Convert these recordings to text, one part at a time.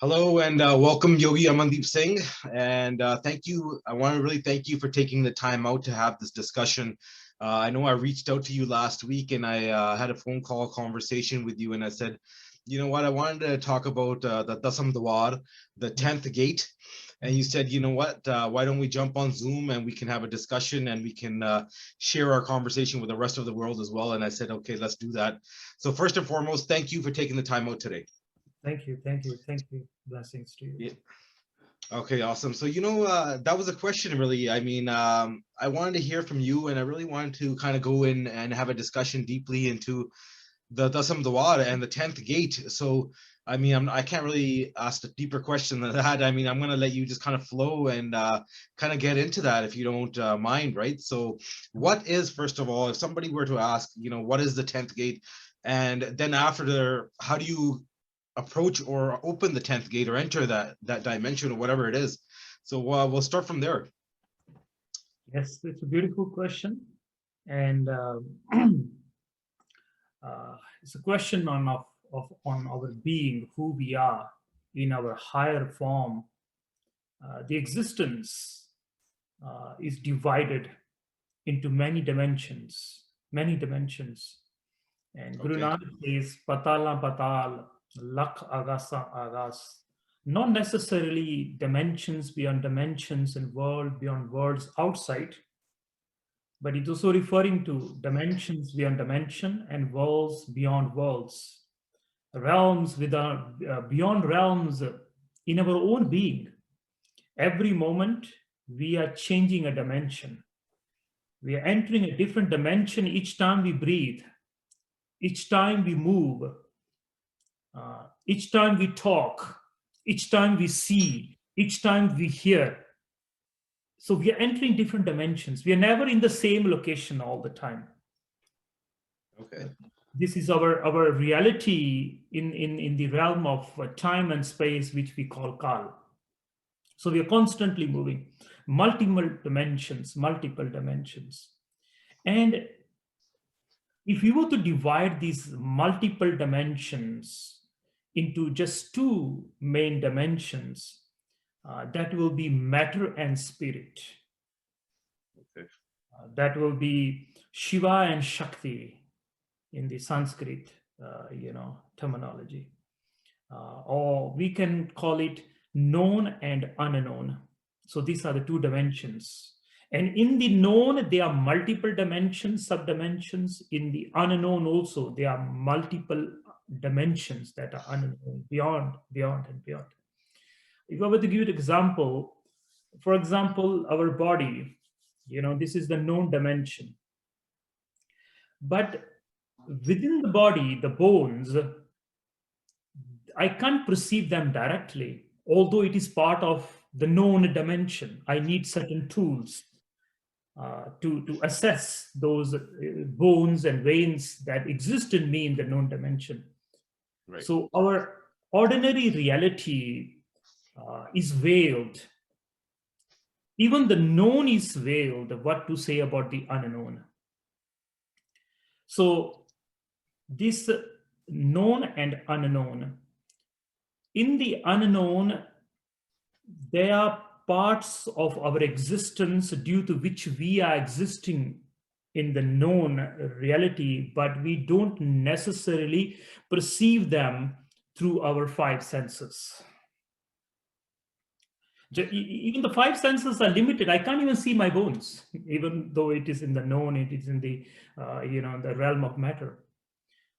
Hello and welcome, Yogi Amandeep Singh. And thank you. I want to really thank you for taking the time out to have this discussion. I know I reached out to you last week and I had a phone call conversation with you, and I said, you know what, I wanted to talk about the Dasum Duar, the 10th gate. And you said, you know what, why don't we jump on Zoom and we can have a discussion and we can share our conversation with the rest of the world as well. And I said, okay, let's do that. So first and foremost, thank you for taking the time out today. Thank you, thank you, thank you. Blessings to you. Yeah. Okay, awesome. So, that was a question, really. I mean, I wanted to hear from you, and I really wanted to kind of go in and have a discussion deeply into the Dasam Duar and the 10th gate. So, I mean, I can't really ask a deeper question than that. I mean, I'm going to let you just kind of flow and kind of get into that if you don't mind, right? So, what is, first of all, if somebody were to ask, what is the 10th gate? And then after how do you approach or open the 10th gate or enter that dimension or whatever it is? So we'll start from there. Yes, it's a beautiful question, and it's a question on our being, who we are in our higher form. The existence is divided into many dimensions, and Guru Okay. Nanak says patala patal, lak agasa agas. Not necessarily dimensions beyond dimensions and world beyond worlds outside, but it's also referring to dimensions beyond dimension and worlds beyond worlds, realms beyond realms in our own being. Every moment we are changing a dimension. We are entering a different dimension each time we breathe, each time we move, each time we talk, each time we see, each time we hear. So we are entering different dimensions. We are never in the same location all the time. Okay. This is our reality in the realm of time and space, which we call Kal. So we are constantly moving, multiple dimensions. And if we were to divide these multiple dimensions into just two main dimensions, that will be matter and spirit. Okay. That will be Shiva and Shakti in the Sanskrit, terminology. Or we can call it known and unknown. So these are the two dimensions. And in the known, there are multiple dimensions, subdimensions. In the unknown also, there are multiple dimensions that are unknown, beyond, and beyond. If I were to give you an example, for example, our body, this is the known dimension. But within the body, the bones, I can't perceive them directly, although it is part of the known dimension. I need certain tools to assess those bones and veins that exist in me in the known dimension. Right. So our ordinary reality is veiled. Even the known is veiled. What to say about the unknown? So this known and unknown. In the unknown, there are parts of our existence due to which we are existing in the known reality, but we don't necessarily perceive them through our five senses. Even the five senses are limited. I can't even see my bones, even though it is in the known, it is in the the realm of matter.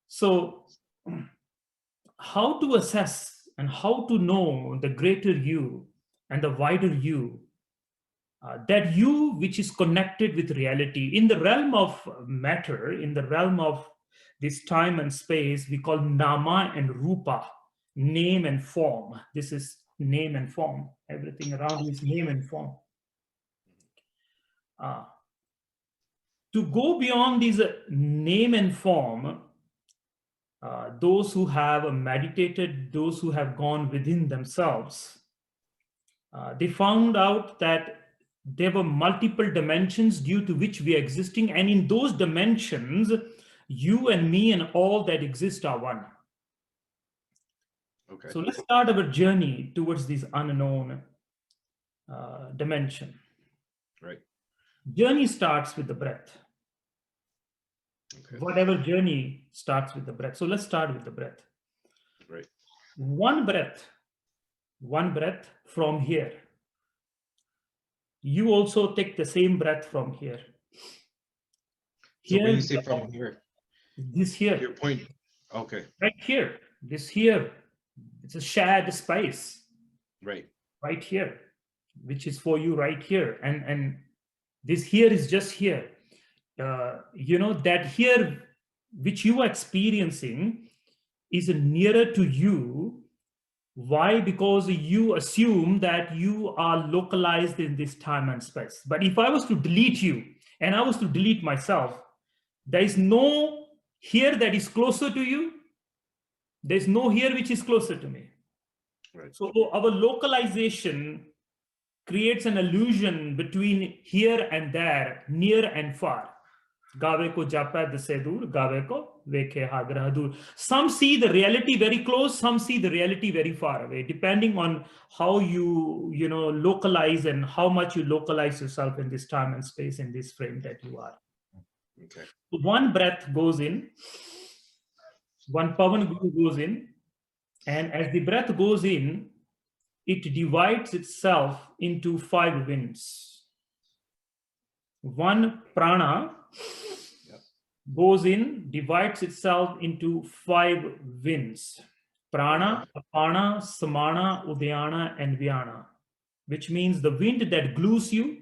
So how to assess and how to know the greater you and the wider you, that you which is connected with reality in the realm of matter, in the realm of this time and space, we call nama and rupa, name and form. This is name and form. Everything around you is name and form. To go beyond these name and form, those who have meditated, those who have gone within themselves, they found out that there were multiple dimensions due to which we are existing, and in those dimensions, you and me and all that exist are one. Okay. So let's start our journey towards this unknown dimension. Right. Journey starts with the breath. Okay. Whatever journey starts with the breath. So let's start with the breath. Right. One breath from here. You also take the same breath from here. So when you Here, say from here, this here, your point. Okay. right here, this here, it's a shared space. Right. Right here, which is for you right here, and this here is just here. That here which you are experiencing is nearer to you. Why? Because you assume that you are localized in this time and space. But if I was to delete you and I was to delete myself, there is no here that is closer to you. There's no here which is closer to me. Right. So our localization creates an illusion between here and there, near and far. Gaave ko japa dise dur, gaave ko vekhe hagra dur. Some see the reality very close, some see the reality very far away, depending on how you localize and how much you localize yourself in this time and space, in this frame that you are. Okay. One breath goes in, one pavan guru goes in, and as the breath goes in, it divides itself into 5 winds. One prana goes in, divides itself into 5 winds. Prana, apana, samana, udayana, and vyana, which means the wind that glues you,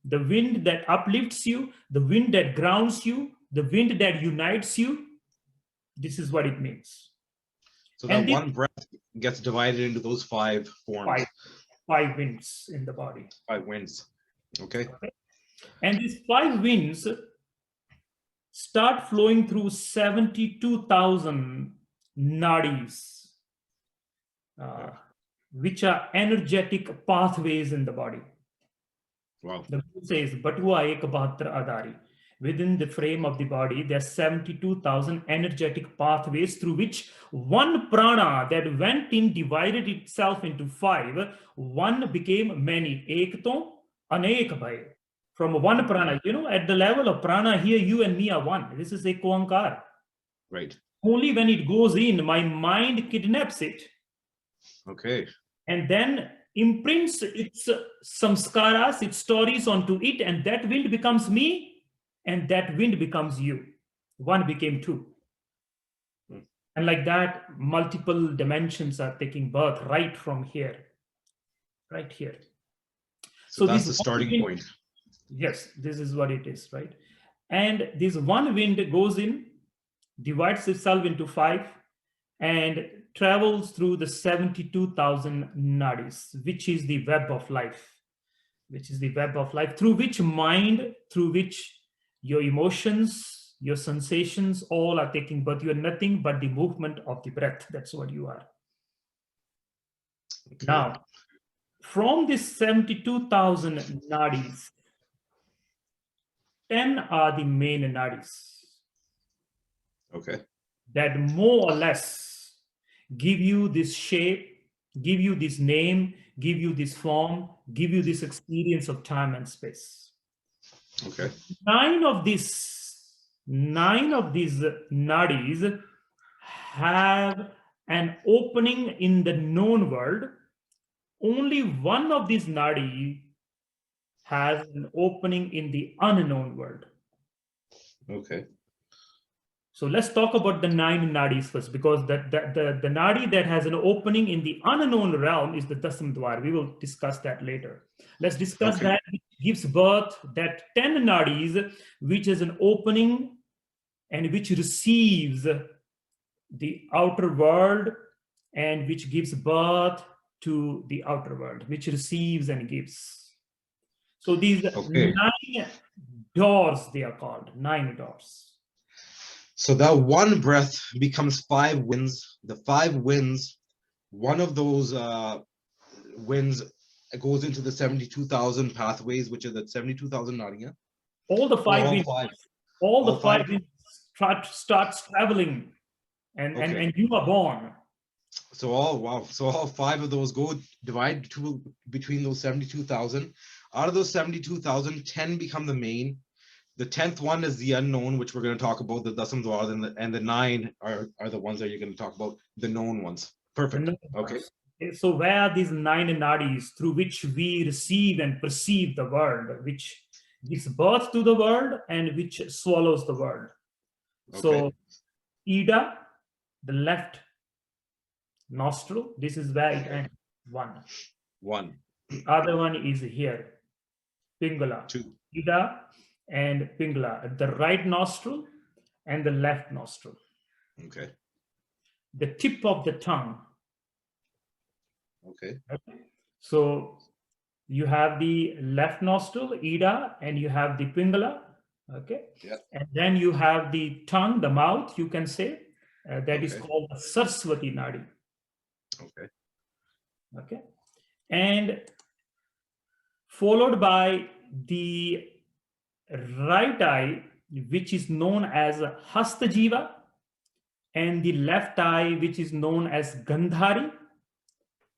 the wind that uplifts you, the wind that grounds you, the wind that unites you. This is what it means. So that one breath gets divided into those 5 forms. 5 winds in the body. 5 winds. Okay. And these 5 winds start flowing through 72,000 nadis, which are energetic pathways in the body. Wow. The book says, Batua ek bahatra adari. Within the frame of the body, there are 72,000 energetic pathways through which one prana that went in divided itself into 5. One became many. Ek to anek bhai. From one prana, at the level of prana here, you and me are one. This is a koankar. Right. Only when it goes in, my mind kidnaps it. Okay. And then imprints its samskaras, its stories onto it, and that wind becomes me. And that wind becomes you. One became 2. And like that, multiple dimensions are taking birth right from here. Right here. So that's the starting point. Yes, this is what it is, right? And this one wind goes in, divides itself into 5, and travels through the 72,000 nadis, which is the web of life. Which is the web of life, through which mind, through which your emotions, your sensations, all are taking birth. You are nothing but the movement of the breath. That's what you are. Okay. Now, from this 72,000 nadis, 10 are the main nadis. Okay. That more or less give you this shape, give you this name, give you this form, give you this experience of time and space. Okay. 9 of these nadis have an opening in the known world. Only one of these nadi has an opening in the unknown world. Okay. So let's talk about the 9 nadis first, because the nadi that has an opening in the unknown realm is the Dasum Duar. We will discuss that later. Let's discuss that, which gives birth, that 10 nadis, which is an opening and which receives the outer world and which gives birth to the outer world, which receives and gives. So these 9 doors, they are called 9 doors. So that one breath becomes 5 winds. The 5 winds, one of those winds goes into the 72,000 pathways, which are the 72,000 nadis. All the 5 winds. All the 5 winds starts traveling, and you are born. So all five of those go divide between those 72,000. Out of those 72,000, 10 become the main. The 10th one is the unknown, which we're going to talk about, the Dasam Duar, and the 9 are the ones that you're going to talk about, the known ones. Perfect. Okay. So where are these 9 nadis through which we receive and perceive the world, which gives birth to the world and which swallows the world? Okay. So Ida, the left nostril, this is where it ends. One. Other one is here, Pingala. 2. Ida and Pingala at the right nostril and the left nostril. Okay. The tip of the tongue. Okay. So you have the left nostril, Ida, and you have the Pingala. Okay. Yeah. And then you have the tongue, the mouth, you can say, that is called the Saraswati Nadi. Okay. Okay. And followed by the right eye, which is known as Hastajiva, and the left eye, which is known as Gandhari.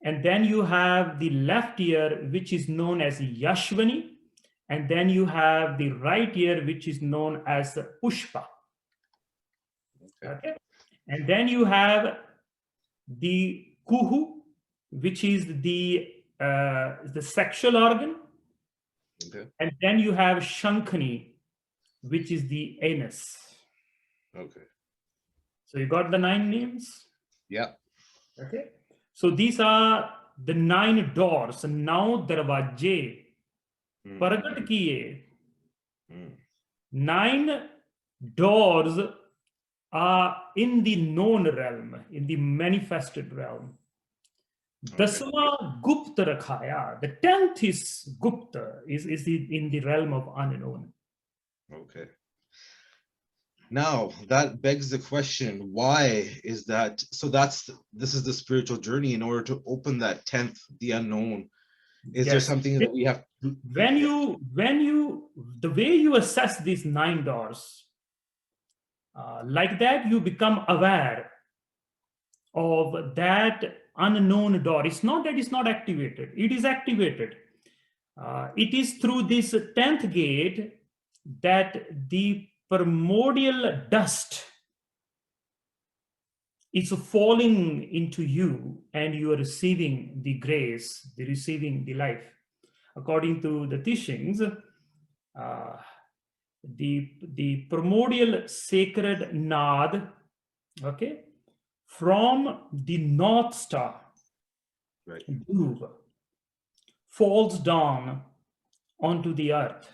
And then you have the left ear, which is known as Yashvani. And then you have the right ear, which is known as Pushpa. Okay. And then you have the Kuhu, which is the sexual organ. Okay. And then you have Shankhani, which is the anus. Okay. So you got the 9 names? Yeah. Okay. So these are the 9 doors. Now darwaje Paragat kiye. 9 doors are in the known realm, in the manifested realm. Dasma Gupta Rakhaya. The 10th is Gupta, is in the realm of unknown. Okay. Now that begs the question, why is that? So this is the spiritual journey. In order to open that 10th, the unknown, is there something that we have? When you, the way you assess these 9 doors, like that, you become aware of that unknown door. It's not that it's not activated. It is activated. It is through this 10th gate that the primordial dust is falling into you and you are receiving the grace, receiving the life. According to the teachings, the primordial sacred nad, okay, from the North Star, Dhruv, falls down onto the earth.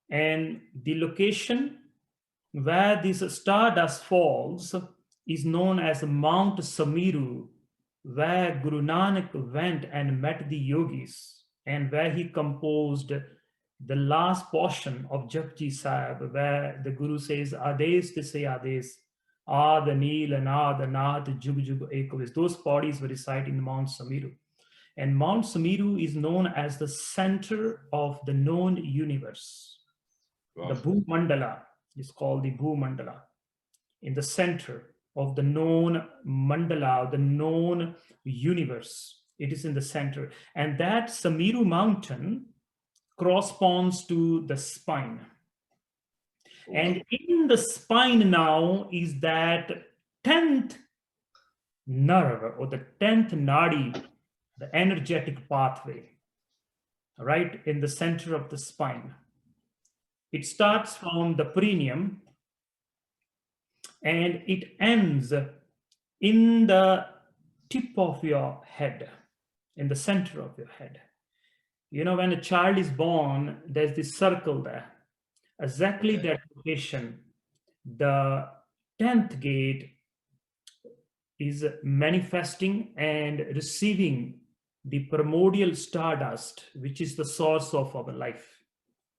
And the location where this stardust falls is known as Mount Samiru, where Guru Nanak went and met the yogis, and where he composed the last portion of Japji Sahib, where the Guru says, Ades to say Ades, Ad Anil and Ad Anad Jug Jug Ekovis. Those bodies were recited in Mount Samiru. And Mount Samiru is known as the center of the known universe. Wow. The Bhu Mandala is called the Bhu Mandala. In the center of the known mandala, the known universe, it is in the center. And that Samiru mountain corresponds to the spine. Wow. And in the spine now is that 10th nerve or the 10th nadi, the energetic pathway, right in the center of the spine. It starts from the perineum and it ends in the tip of your head, in the center of your head. You know, when a child is born, there's this circle there. Exactly that location, the 10th gate is manifesting and receiving the primordial stardust, which is the source of our life,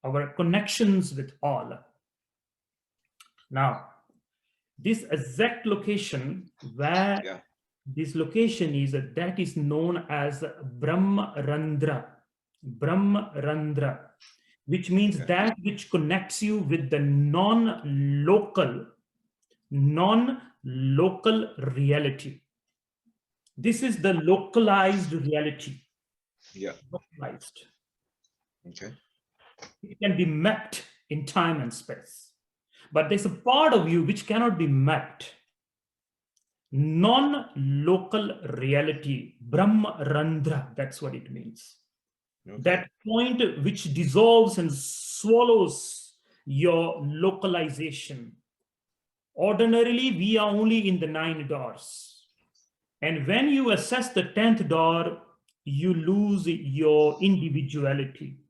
our connections with all. Now, this exact location where this location is, that is known as Brahmarandra. Brahmarandra, which means that which connects you with the non-local reality. This is the localized reality. Yeah. Localized. Okay. It can be mapped in time and space. But there's a part of you which cannot be mapped. Non-local reality, Brahmarandra, that's what it means. Okay. That point which dissolves and swallows your localization. Ordinarily, we are only in the 9 doors. And when you assess the 10th door, you lose your individuality.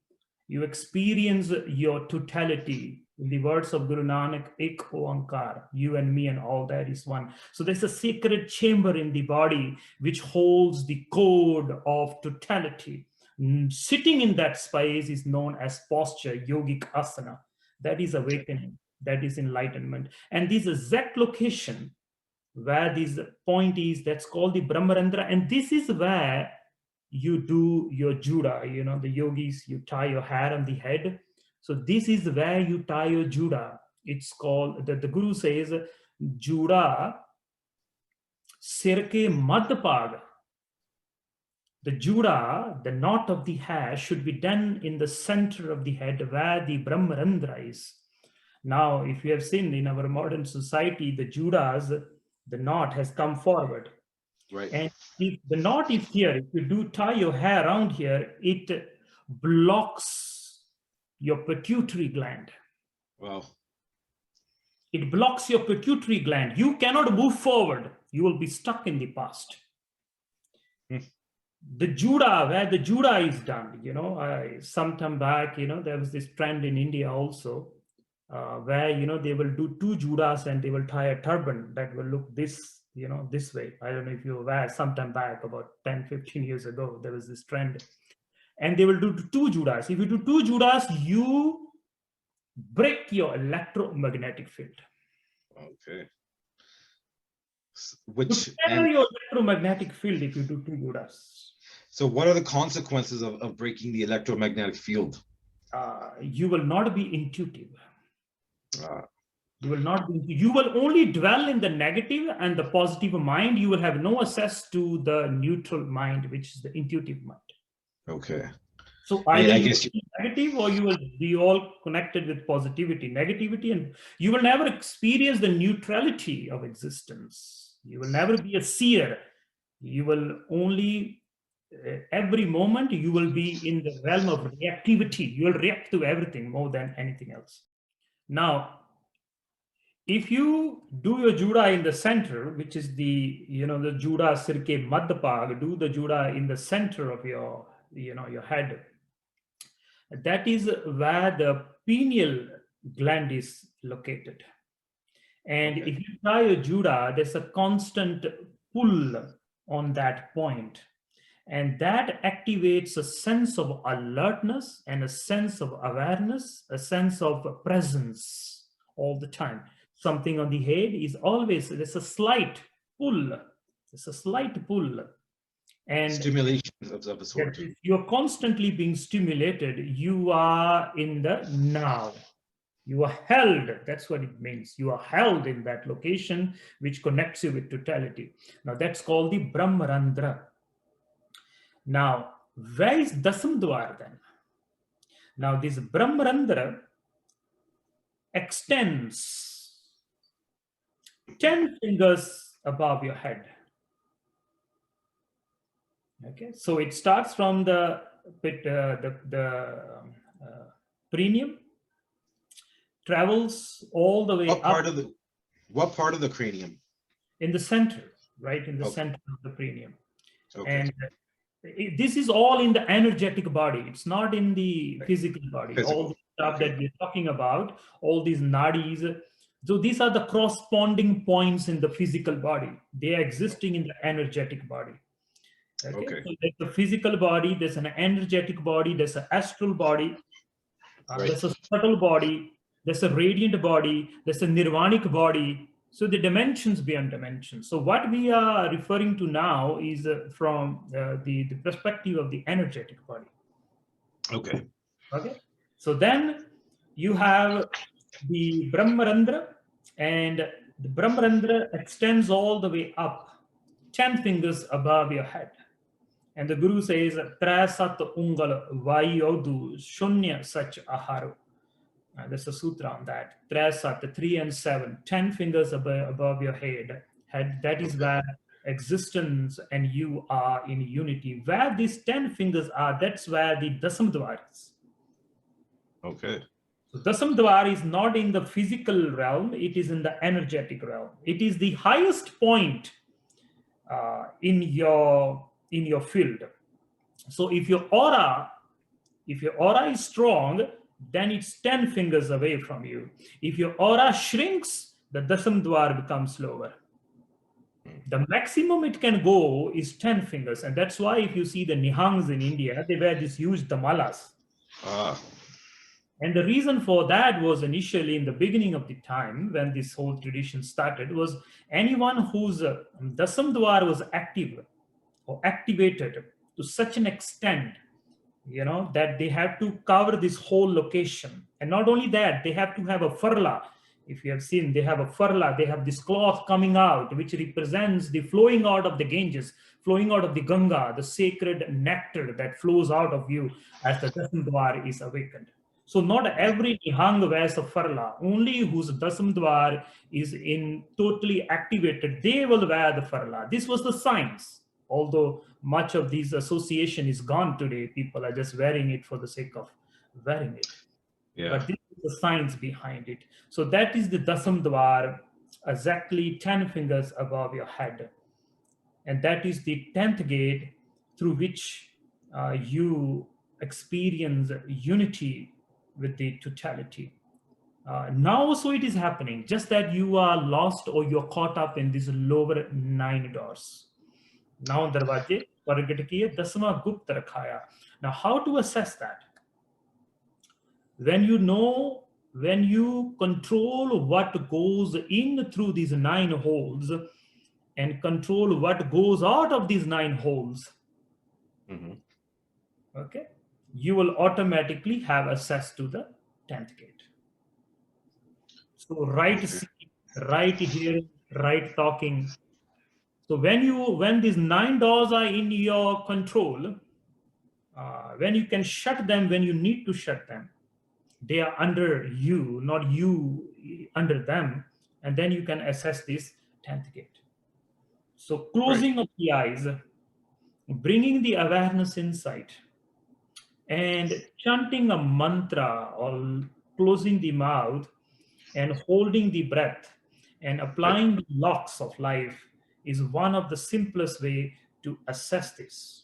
You experience your totality. In the words of Guru Nanak, Ek Oankar, you and me and all that is one. So there's a sacred chamber in the body which holds the code of totality. Sitting in that space is known as posture, yogic asana. That is awakening, that is enlightenment. And this exact location where this point is, that's called the Brahmarandra. And this is where you do your juda, the yogis, you tie your hair on the head. So this is where you tie your juda. It's called, the Guru says, juda sir ke mad pag. The juda, the knot of the hair, should be done in the center of the head where the Brahmarandra is. Now, if you have seen in our modern society, the judas, the knot has come forward. Right. And if the knot is here, if you do tie your hair around here, it blocks your pituitary gland. Wow. It blocks your pituitary gland. You cannot move forward. You will be stuck in the past. The juda, where the juda is done, sometime back, there was this trend in India also, where, they will do 2 judas and they will tie a turban that will look this, this way. I don't know if you're aware, sometime back, about 10, 15 years ago, there was this trend. And they will do 2 judas. If you do 2 judas, you break your electromagnetic field. Okay. You tear your electromagnetic field if you do 2 judas. So what are the consequences of breaking the electromagnetic field? You will not be intuitive. You will not be, you will only dwell in the negative and the positive mind. You will have no access to the neutral mind, which is the intuitive mind. Okay. So either you will be negative or you will be all connected with positivity, negativity, and you will never experience the neutrality of existence. You will never be a seer. You will only, every moment, you will be in the realm of reactivity. You will react to everything more than anything else. Now, if you do your juda in the center, which is the, the juda sirke madhapag, do the juda in the center of your, your head. That is where the pineal gland is located. And if you tie a juda, there's a constant pull on that point. And that activates a sense of alertness and a sense of awareness, a sense of presence all the time. Something on the head is always, there's a slight pull. There's a slight pull. And stimulation of a sort. You're constantly being stimulated. You are in the now. You are held. That's what it means. You are held in that location, which connects you with totality. Now that's called the Brahmarandra. Now, where is Dasum Duar then? Now this Brahmarandra extends 10 fingers above your head. Okay, so it starts from the perineum, travels all the way up. What part of the cranium? In the center, right in the center of the perineum. Okay. And this is all in the energetic body. It's not in the physical body. All the stuff that we're talking about, all these nadis. So these are the corresponding points in the physical body. They are existing in the energetic body. Okay. So there's a physical body, there's an energetic body, there's an astral body, there's a subtle body, there's a radiant body, there's a nirvanic body. So the dimensions beyond dimensions. So what we are referring to now is from the perspective of the energetic body. Okay. Okay. So then you have the Brahmarandra, and the Brahmarandra extends all the way up. 10 fingers above your head. And the Guru says, Tra sat ungal vayodu shunya sach aharu. There's a sutra on that. Tra sat, 3 and 7, 10 fingers above your head. That is where existence and you are in unity. Where these 10 fingers are, that's where the Dasam Duar is. Okay. So Dasam Duar is not in the physical realm, it is in the energetic realm. It is the highest point in your field. So if your aura is strong, then it's 10 fingers away from you. If your aura shrinks, the Dasam Dwar becomes lower. The maximum it can go is 10 fingers. And that's why if you see the Nihangs in India, they wear these huge damalas. And the reason for that was initially in the beginning of the time when this whole tradition started was anyone whose Dasam Dwar was active or activated to such an extent, that they have to cover this whole location. And not only that, they have to have a farla. If you have seen, they have a farla, they have this cloth coming out, which represents the flowing out of the Ganges, flowing out of the Ganga, the sacred nectar that flows out of you as the Dasam Dwar is awakened. So not every Nihang wears a farla. Only whose Dasam Dwar is in totally activated, they will wear the farla. This was the science. Although much of this association is gone today, people are just wearing it for the sake of wearing it. Yeah. But this is the science behind it. So that is the Dasam Dwar, exactly 10 fingers above your head. And that is the 10th gate through which you experience unity with the totality. Now also it is happening, just that you are lost or you're caught up in these lower 9 doors. Now darwaje pragat kiye, dasma gupt rakhaya. Now how to assess that? When you control what goes in through these 9 holes and control what goes out of these 9 holes, okay, you will automatically have access to the 10th gate. So right seeing, right hearing, right talking. So when these 9 doors are in your control, when you can shut them when you need to shut them, they are under you, not you under them, and then you can assess this 10th gate. So closing of the eyes, bringing the awareness inside, and chanting a mantra or closing the mouth and holding the breath and applying the locks of life is one of the simplest way to assess this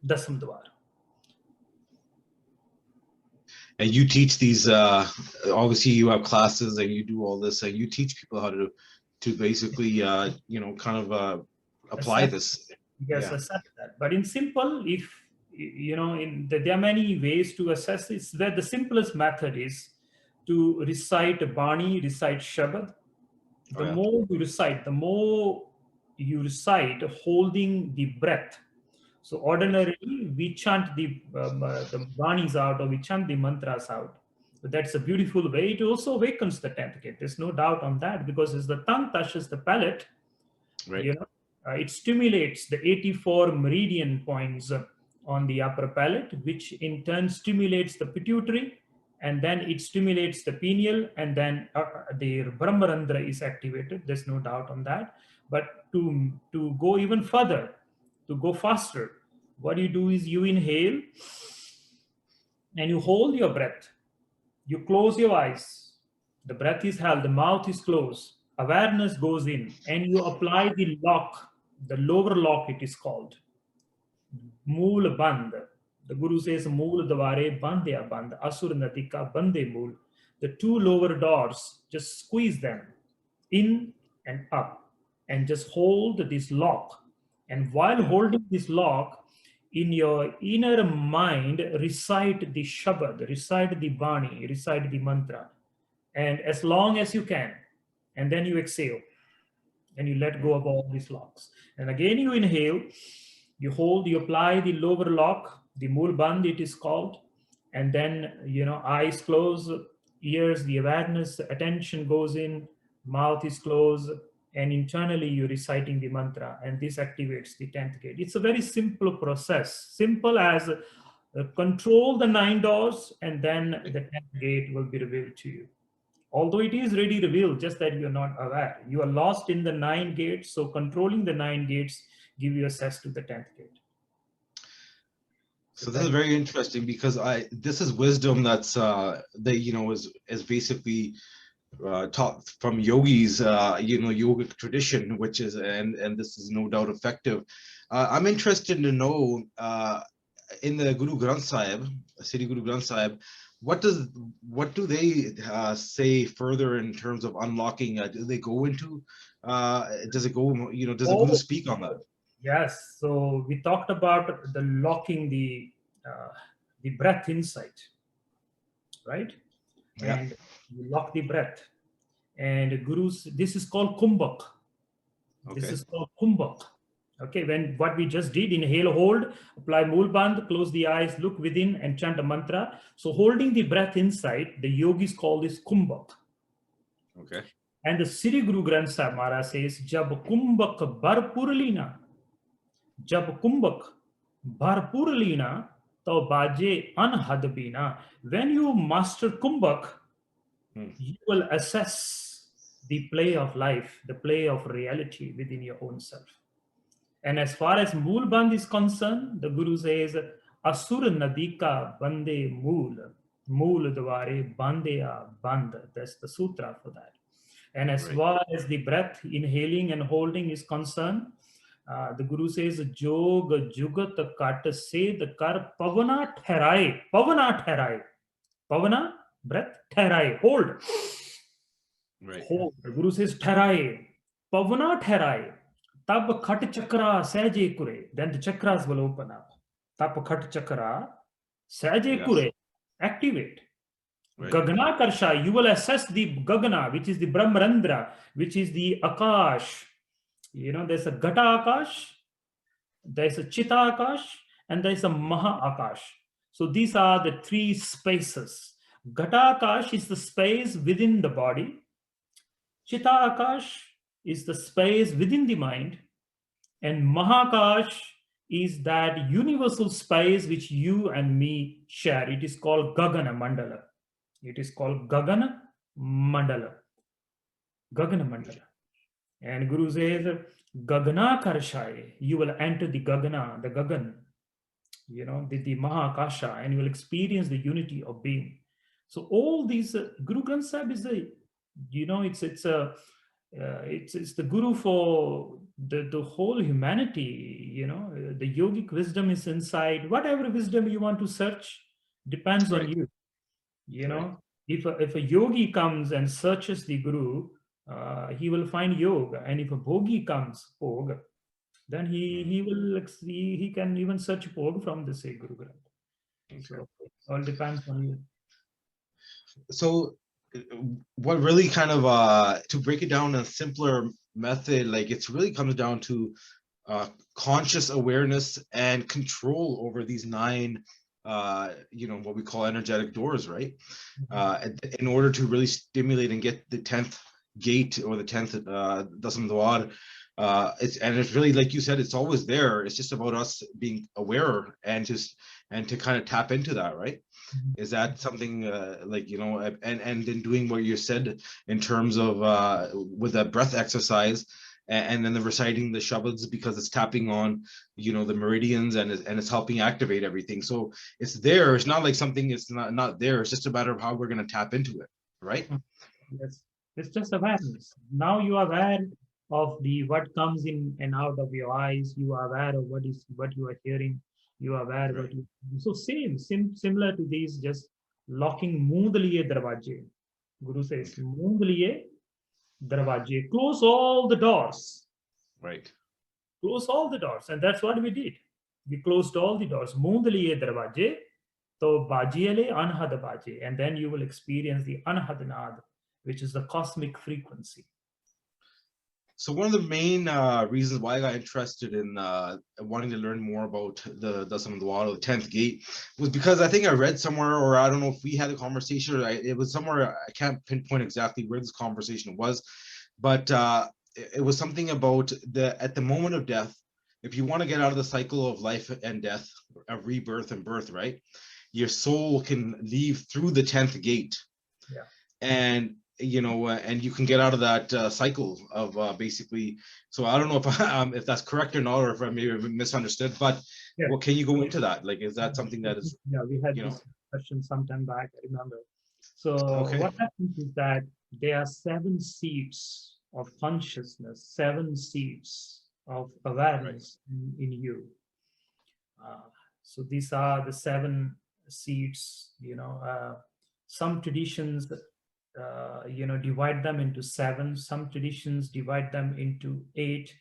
Dasam Dwar. And you teach these, obviously you have classes and you do all this and you teach people how to basically, kind of apply this. Yes, assess that. But in simple, if, there are many ways to assess this. Where the simplest method is to recite Bani, recite Shabad. The more you recite holding the breath. So ordinarily, we chant the Banis out or we chant the mantras out. So that's a beautiful way. It also awakens the 10th gate. There's no doubt on that, because as the tongue touches the palate, it stimulates the 84 meridian points on the upper palate, which in turn stimulates the pituitary, and then it stimulates the pineal, and then the Brahmarandra is activated. There's no doubt on that. But to go even further, to go faster, what you do is you inhale and you hold your breath. You close your eyes. The breath is held, the mouth is closed. Awareness goes in and you apply the lock, the lower lock it is called. Mool Band. The Guru says, Mool Dware Bandya Band, Asur Nadika Bande Mool. The 2 lower doors, just squeeze them in and up and just hold this lock. And while holding this lock, in your inner mind, recite the Shabad, recite the Bani, recite the mantra. And as long as you can. And then you exhale. And you let go of all these locks. And again you inhale, you hold, you apply the lower lock, the Mool Band it is called. And then, eyes closed, ears, the awareness, attention goes in, mouth is closed, and internally you're reciting the mantra, and this activates the 10th gate. It's a very simple process, simple as control the 9 doors, and then the 10th gate will be revealed to you. Although it is already revealed, just that you're not aware. You are lost in the 9 gates, so controlling the 9 gates give you access to the 10th gate. So this is very interesting, because this is wisdom that's that is basically taught from yogis, yogic tradition, which is and this is no doubt effective. I'm interested to know in the Guru Granth Sahib, Sri Guru Granth Sahib, what do they say further in terms of unlocking? Do they go into? Does it go? Does the Guru speak on that? Yes. So we talked about the locking the breath inside, right? Yeah. And you lock the breath. And Gurus, this is called Kumbhak. Okay. This is called Kumbhak. Okay, when what we just did, inhale, hold, apply Mool Bandh, close the eyes, look within and chant a mantra. So holding the breath inside, the yogis call this Kumbhak. Okay. And the Sri Guru Granth Sahib Maharaj says, Jab Kumbhak Bharpur Leena, Jab Kumbhak Bharpur Leena, to baje anhad bina. When you master Kumbhak, you will assess the play of life, the play of reality within your own self. And as far as Mool Bandh is concerned, the Guru says, Asur Nadika Bande Mool, Mool Dware Bandeya Band. That's the sutra for that. And as far as the breath, inhaling and holding is concerned, the Guru says, Jog Jugat Kat Sed Kar Pavana Theraye. Pavana Theraye. Pavana, breath, Theraye. Hold. Right. Hold. The Guru says, Theraye. Pavana Theraye. Tab Khat Chakra Saje Kure. Then the chakras will open up. Tab Khat Chakra Saje Kure. Activate. Right. Gagana Karsha, you will assess the Gagana, which is the Brahmarandra, which is the Akash. There's a Gata Akash, there's a Chita Akash, and there's a Maha Akash. So these are the 3 spaces. Gata Akash is the space within the body. Chita Akash is the space within the mind. And Mahakash is that universal space which you and me share. It is called Gagana Mandala. It is called Gagana Mandala. Gagana Mandala. And Guru says, Gagana Karshai, you will enter the Gagana, the Gagan, the Mahakasha, and you will experience the unity of being. So all these, Guru Granth Sahib is it's the Guru for the whole humanity. The yogic wisdom is inside. Whatever wisdom you want to search depends on you. If a yogi comes and searches the Guru, he will find yoga, and if a bhogi comes, bhog, then he can even search bhog from the say Guru Granth. So it all depends on you. So what really kind of to break it down in a simpler method, like it really comes down to conscious awareness and control over these 9 what we call energetic doors, right? In order to really stimulate and get the 10th gate or the 10th Dasum Duar. It's really, like you said, it's always there. It's just about us being aware and to kind of tap into that, right? Is that something and then doing what you said in terms of with that breath exercise, and then the reciting the shabads, because it's tapping on the meridians and it's helping activate everything. So it's there. It's not like something it's not there. It's just a matter of how we're going to tap into it, right? Yes, it's just awareness. Now you are aware of what comes in and out of your eyes. You are aware of what you are hearing. You are aware what you. So similar to these, just locking Moond liye darwaje. Guru says Moond liye darwaje. Close all the doors. Right. Close all the doors, and that's what we did. We closed all the doors. Moond liye darwaje, to bajiele anhad baje, and then you will experience the anhad nad, which is the cosmic frequency. So one of the main reasons why I got interested in wanting to learn more about the Dasam Duar, the 10th gate, was because I think I read somewhere, or I don't know if we had a conversation, or it was somewhere, I can't pinpoint exactly where this conversation was, but it was something about at the moment of death, if you want to get out of the cycle of life and death, of rebirth and birth, right? Your soul can leave through the 10th gate. Yeah. And and you can get out of that cycle of basically. So I don't know if that's correct or not, or if I maybe misunderstood, but Yeah. well, can you go into that? Like, is that something that is, Yeah, we had this question sometime back, I remember. So okay? what happens is that there are 7 seats of consciousness, 7 seats of Right. awareness in you. So these are the 7 seats. Some traditions, divide them into 7. Some traditions divide them into 8.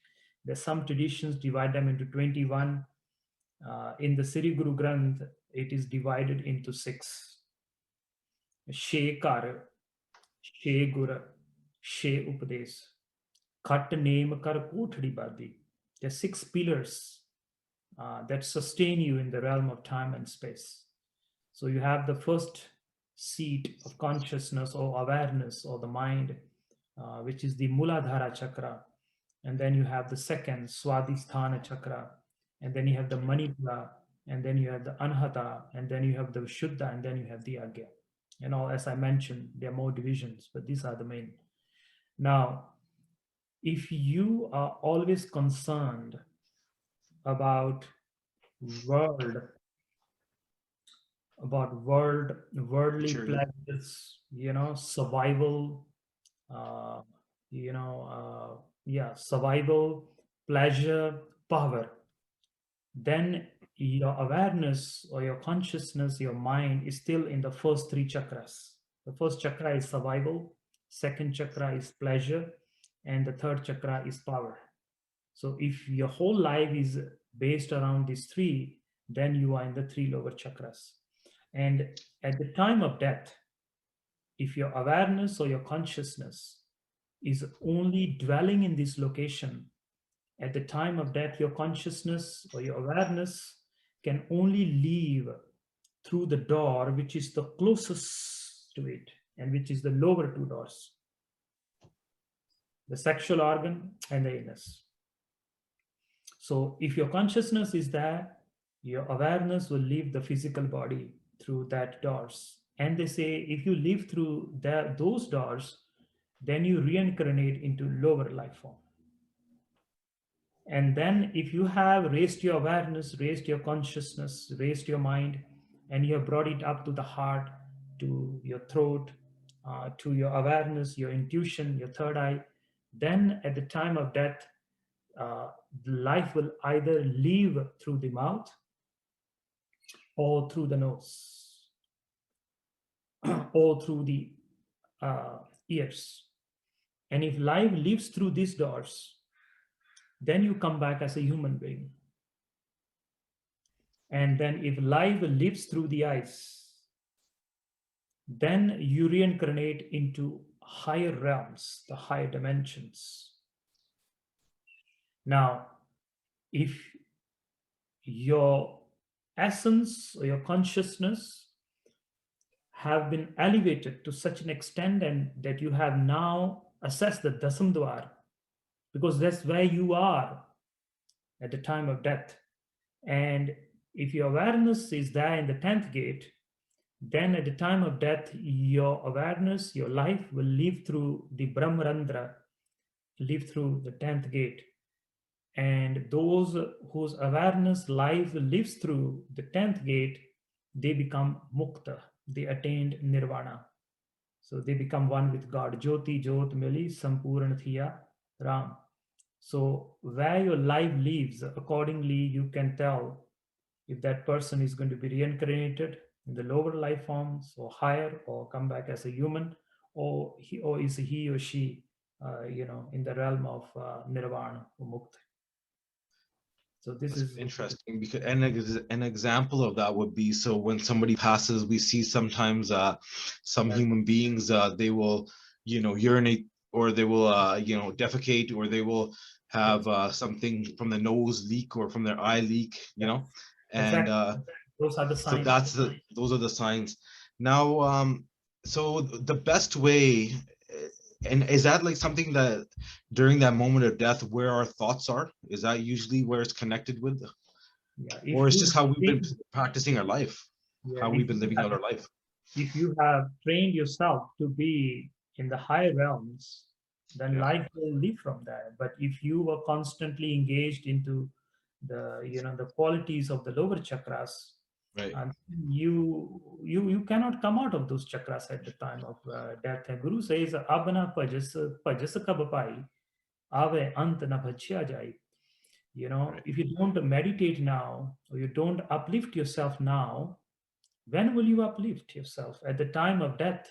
There's some traditions divide them into 21. In the Sri Guru Granth, it is divided into 6. She Kar, She Guru, She Upades, Khat Name Kar Kothdi Badi. There are 6 pillars that sustain you in the realm of time and space. So you have the first seat of consciousness or awareness or the mind, which is the Muladhara chakra. And then you have the second, Swadhisthana chakra. And then you have the Manipura. And then you have the Anhata. And then you have the Shuddha. And then you have the Agya. And all, as I mentioned, there are more divisions, but these are the main. Now, if you are always concerned about world worldly Maturity. pleasures, survival, survival, pleasure, power, then your awareness or your consciousness, your mind is still in the first 3 chakras. The first chakra is survival, second chakra is pleasure, and the third chakra is power. So if your whole life is based around these 3, then you are in the 3 lower chakras. And at the time of death, if your awareness or your consciousness is only dwelling in this location, at the time of death, your consciousness or your awareness can only leave through the door which is the closest to it and which is the lower 2 doors, the sexual organ and the anus. So if your consciousness is there, your awareness will leave the physical body through that doors. And they say if you live through those doors, then you reincarnate into lower life form. And then if you have raised your awareness, raised your consciousness, raised your mind, and you have brought it up to the heart, to your throat, to your awareness, your intuition, your third eye, then at the time of death, life will either leave through the mouth or through the nose or through the ears. And if life leaves through these doors, then you come back as a human being. And then if life lives through the eyes, then you reincarnate into higher realms, the higher dimensions. Now, if your essence or your consciousness have been elevated to such an extent and that you have now assessed the Dasum Duar, because that's where you are at the time of death. And if your awareness is there in the 10th gate, then at the time of death, your awareness, your life will live through the Brahmarandra, live through the 10th gate. And those whose awareness life lives through the 10th gate, they become mukta, they attained nirvana. So they become one with God. Jyoti Jyot Mili Sampurna Thiya Ram. So where your life lives, accordingly you can tell if that person is going to be reincarnated in the lower life forms or higher, or come back as a human, or is he or she in the realm of nirvana or mukta. So this That's is interesting, because an example of that would be, so when somebody passes, we see sometimes some human beings, they will urinate, or they will defecate, or they will have something from the nose leak or from their eye leak, and exactly. Those are the so signs. those are the signs. Now so the best way, and is that like something that during that moment of death, where our thoughts are? Is that usually where it's connected with? Yeah, Or if it's you just have how we've been trained, practicing our life, yeah, how we've been living out our life? if you have trained yourself to be in the higher realms, then Yeah, life will live from there. But if you were constantly engaged into the qualities of the lower chakras, right, and you cannot come out of those chakras at the time of death. And Guru says, "Abana pajas kabapai, ave ant na bhajya jai." right, If you don't meditate now, or you don't uplift yourself now, when will you uplift yourself? At the time of death.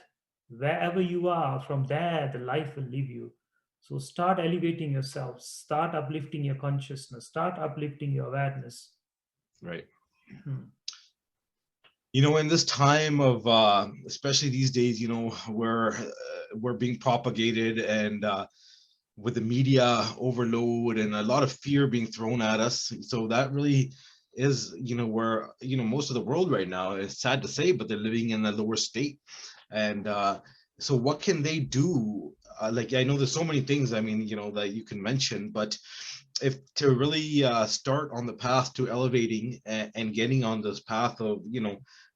Wherever you are, from there the life will leave you. So start elevating yourself, start uplifting your consciousness, start uplifting your awareness. right. Hmm. In this time of especially these days, where we're being propagated, and with the media overload and a lot of fear being thrown at us, so that really is, where most of the world right now, it's sad to say, but they're living in a lower state. And so what can they do? Like, I know there's so many things, I mean, that you can mention, but if to really start on the path to elevating, and getting on this path of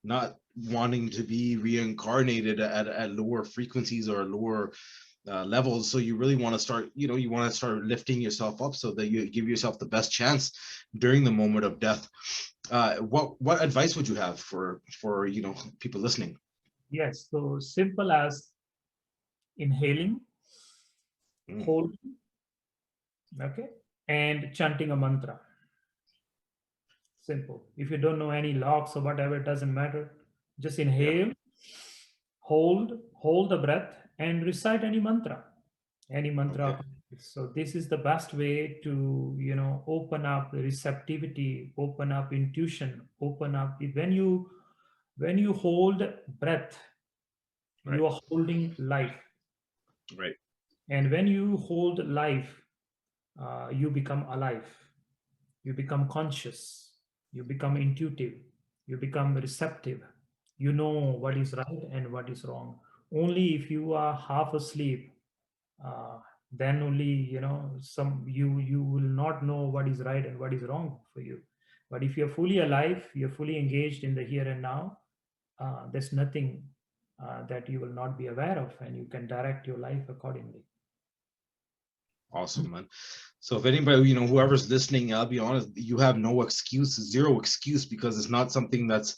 not wanting to be reincarnated at lower frequencies or lower levels, so you really want to start, you want to start lifting yourself up so that you give yourself the best chance during the moment of death. What advice would you have for people listening? Yes, so simple as inhaling, Mm, holding, okay, and chanting a mantra. Simple. If you don't know any locks or whatever, it doesn't matter. Just yeah, inhale, hold the breath, and recite any mantra. Any okay, mantra. So this is the best way to open up the receptivity, open up intuition, open up. When you hold breath, right, you are holding life, right, and when you hold life, you become alive. You become conscious, you become intuitive, you become receptive. You know what right. is right and what is wrong. Only if you are half asleep, uh, then only you will not know what is right and what is wrong for you. But if you're fully alive, you're fully engaged in the here and now, there's nothing that you will not be aware of, and you can direct your life accordingly. Awesome, man. So if anybody, whoever's listening, I'll be honest, you have no excuse, zero excuse, because it's not something that's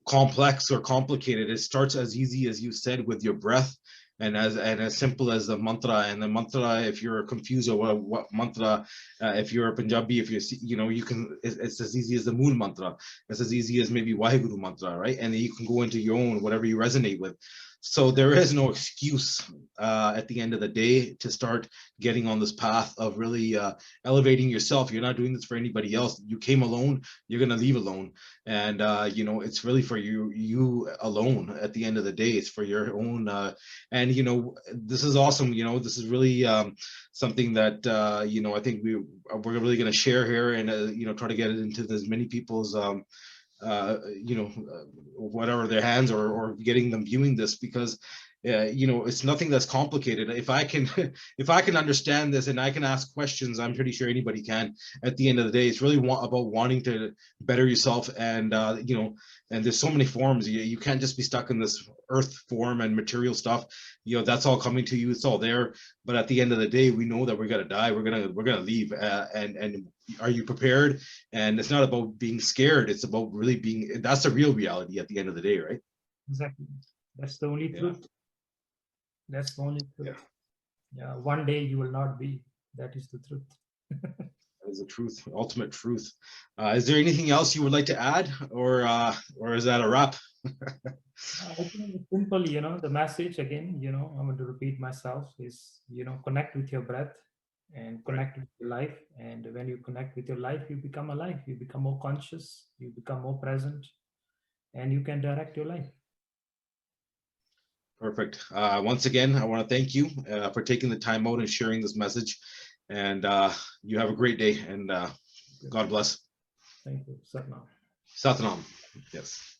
complex or complicated. It starts as easy as you said with your breath, and as simple as the mantra. And the mantra, if you're confused or what mantra, if you're a Punjabi, if you can, it's as easy as the moon mantra. It's as easy as maybe Waheguru mantra, right? And then you can go into your own, whatever you resonate with. So there is no excuse at the end of the day to start getting on this path of really elevating yourself. You're not doing this for anybody else. You came alone, you're going to leave alone. And it's really for you alone. At the end of the day, it's for your own. And this is awesome. This is really something that I think we're really going to share here, and try to get it into as many people's whatever their hands, or getting them viewing this, because it's nothing that's complicated. If I can if I can understand this and I can ask questions, I'm pretty sure anybody can. At the end of the day, it's really about wanting to better yourself. And and there's so many forms. You can't just be stuck in this earth form and material stuff. That's all coming to you, it's all there. But at the end of the day, we know that we're going to die, we're going to leave. And are you prepared? And it's not about being scared, it's about really being, that's the real reality at the end of the day, right? Exactly. That's the only Yeah, truth. That's the only yeah, truth. Yeah, one day you will not be. That is the truth. that is the truth, ultimate truth. Is there anything else you would like to add, or is that a wrap? I think it's simple, the message again, I'm going to repeat myself is, connect with your breath and Right. connect with your life. And when you connect with your life, you become alive, you become more conscious, you become more present, and you can direct your life. Perfect. Once again, I want to thank you for taking the time out and sharing this message. And you have a great day, and God bless. Thank you. Satnam. Satnam. Yes.